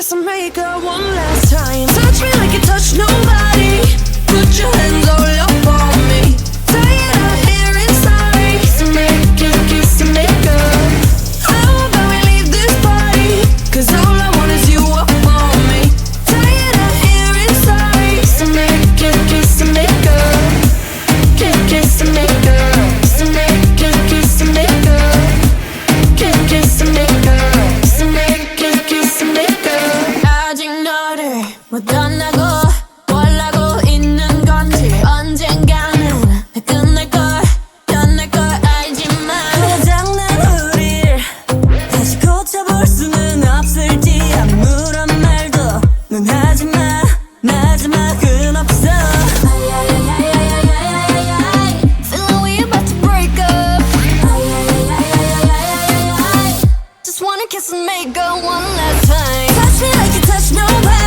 kiss and make up one last time. Touch me like you touch nobody. Put your hands all up on me. Tired of hearing sorry. Kiss and make up. How about we leave this party? 'Cause all I want is you up on me. Tired of hearing sorry. Kiss and make up. Kiss and make up. Kiss and make up. Kiss and make up. Kiss and make up. Kiss and make up. Kiss and make up. 아직 너를 못 만나고 뭘 하고 있는 건지 언젠가는 끝날 걸 알지만 고장난 우릴 다시 고쳐볼 수는 없을지 아무런 말도 넌 하지마 마지막은 없어. Feel like we about to break up. Just wanna kiss and make up one last time. Touch me like you touch nobody.